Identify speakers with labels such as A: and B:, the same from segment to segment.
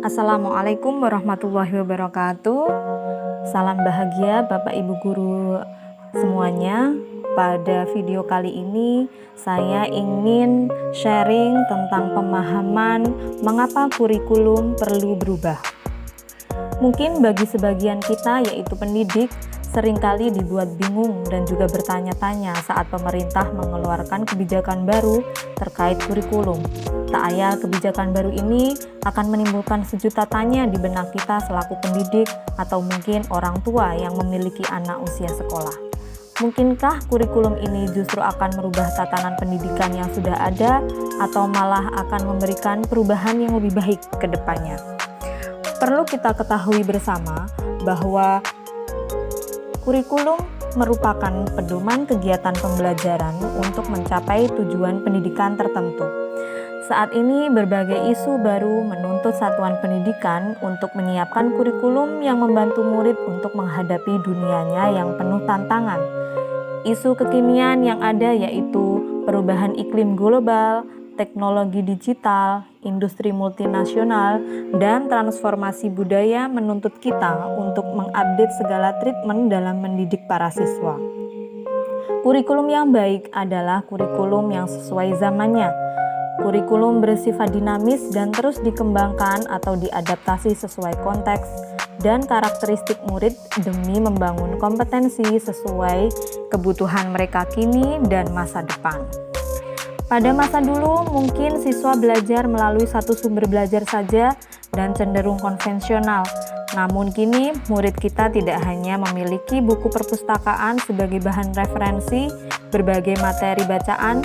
A: Assalamualaikum warahmatullahi wabarakatuh. Salam bahagia Bapak Ibu guru semuanya. Pada video kali ini saya ingin sharing tentang pemahaman mengapa kurikulum perlu berubah. Mungkin bagi sebagian kita, yaitu pendidik, seringkali dibuat bingung dan juga bertanya-tanya saat pemerintah mengeluarkan kebijakan baru terkait kurikulum. Tak ayal kebijakan baru ini akan menimbulkan sejuta tanya di benak kita selaku pendidik atau mungkin orang tua yang memiliki anak usia sekolah. Mungkinkah kurikulum ini justru akan merubah tatanan pendidikan yang sudah ada atau malah akan memberikan perubahan yang lebih baik ke depannya? Perlu kita ketahui bersama bahwa kurikulum merupakan pedoman kegiatan pembelajaran untuk mencapai tujuan pendidikan tertentu. Saat ini berbagai isu baru menuntut satuan pendidikan untuk menyiapkan kurikulum yang membantu murid untuk menghadapi dunianya yang penuh tantangan. Isu kekinian yang ada yaitu perubahan iklim global, teknologi digital, industri multinasional, dan transformasi budaya menuntut kita untuk mengupdate segala treatment dalam mendidik para siswa. Kurikulum yang baik adalah kurikulum yang sesuai zamannya. Kurikulum bersifat dinamis dan terus dikembangkan atau diadaptasi sesuai konteks dan karakteristik murid demi membangun kompetensi sesuai kebutuhan mereka kini dan masa depan. Pada masa dulu, mungkin siswa belajar melalui satu sumber belajar saja dan cenderung konvensional. Namun kini, murid kita tidak hanya memiliki buku perpustakaan sebagai bahan referensi, berbagai materi bacaan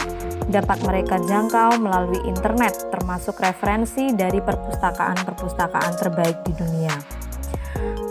A: dapat mereka jangkau melalui internet, termasuk referensi dari perpustakaan-perpustakaan terbaik di dunia.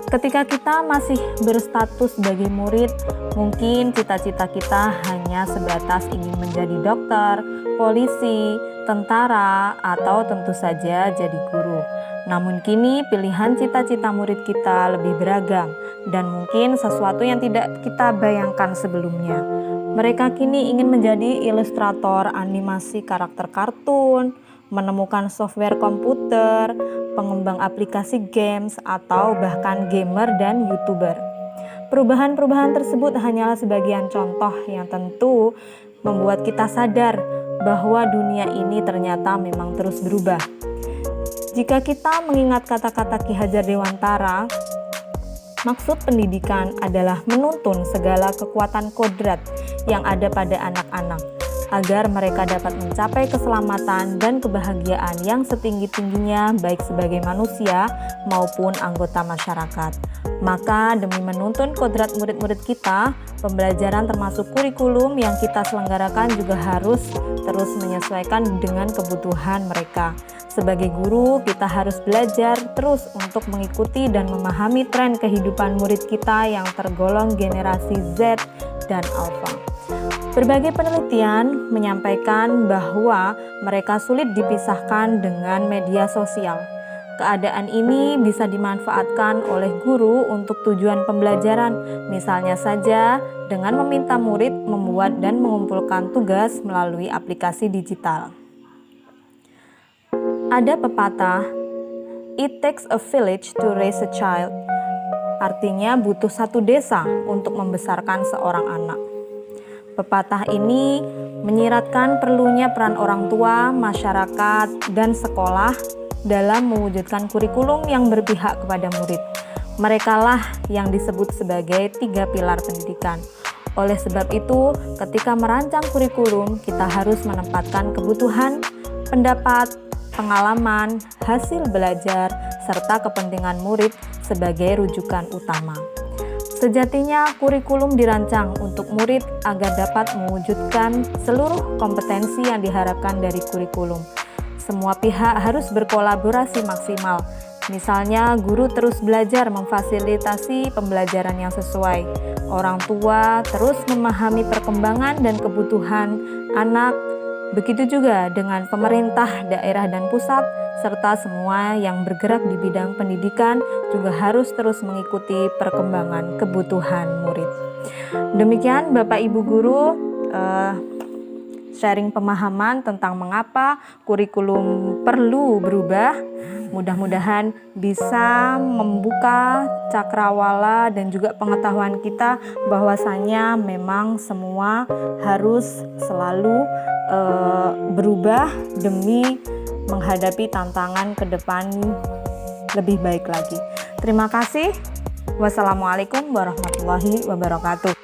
A: Ketika kita masih berstatus sebagai murid, mungkin cita-cita kita hanya sebatas ingin menjadi dokter, polisi, tentara, atau tentu saja jadi guru. Namun kini pilihan cita-cita murid kita lebih beragam dan mungkin sesuatu yang tidak kita bayangkan sebelumnya. Mereka kini ingin menjadi ilustrator animasi karakter kartun, menemukan software komputer, pengembang aplikasi games, atau bahkan gamer dan YouTuber. Perubahan-perubahan tersebut hanyalah sebagian contoh yang tentu membuat kita sadar bahwa dunia ini ternyata memang terus berubah. Jika kita mengingat kata-kata Ki Hajar Dewantara, maksud pendidikan adalah menuntun segala kekuatan kodrat yang ada pada anak-anak, agar mereka dapat mencapai keselamatan dan kebahagiaan yang setinggi-tingginya baik sebagai manusia maupun anggota masyarakat. Maka demi menuntun kodrat murid-murid kita, pembelajaran termasuk kurikulum yang kita selenggarakan juga harus terus menyesuaikan dengan kebutuhan mereka. Sebagai guru, kita harus belajar terus untuk mengikuti dan memahami tren kehidupan murid kita yang tergolong generasi Z dan Alpha. Berbagai penelitian menyampaikan bahwa mereka sulit dipisahkan dengan media sosial. Keadaan ini bisa dimanfaatkan oleh guru untuk tujuan pembelajaran, misalnya saja dengan meminta murid membuat dan mengumpulkan tugas melalui aplikasi digital. Ada pepatah, "It takes a village to raise a child." Artinya butuh satu desa untuk membesarkan seorang anak. Pepatah ini menyiratkan perlunya peran orang tua, masyarakat, dan sekolah dalam mewujudkan kurikulum yang berpihak kepada murid. Merekalah yang disebut sebagai 3 pilar pendidikan. Oleh sebab itu, ketika merancang kurikulum, kita harus menempatkan kebutuhan, pendapat, pengalaman, hasil belajar, serta kepentingan murid sebagai rujukan utama. Sejatinya, kurikulum dirancang untuk murid agar dapat mewujudkan seluruh kompetensi yang diharapkan dari kurikulum. Semua pihak harus berkolaborasi maksimal. Misalnya, guru terus belajar memfasilitasi pembelajaran yang sesuai. Orang tua terus memahami perkembangan dan kebutuhan anak. Begitu juga dengan pemerintah, daerah, dan pusat, serta semua yang bergerak di bidang pendidikan juga harus terus mengikuti perkembangan kebutuhan murid. Demikian Bapak Ibu Guru, sharing pemahaman tentang mengapa kurikulum perlu berubah. Mudah-mudahan bisa membuka cakrawala dan juga pengetahuan kita bahwasanya memang semua harus selalu berubah demi menghadapi tantangan ke depan lebih baik lagi. Terima kasih. Wassalamualaikum warahmatullahi wabarakatuh.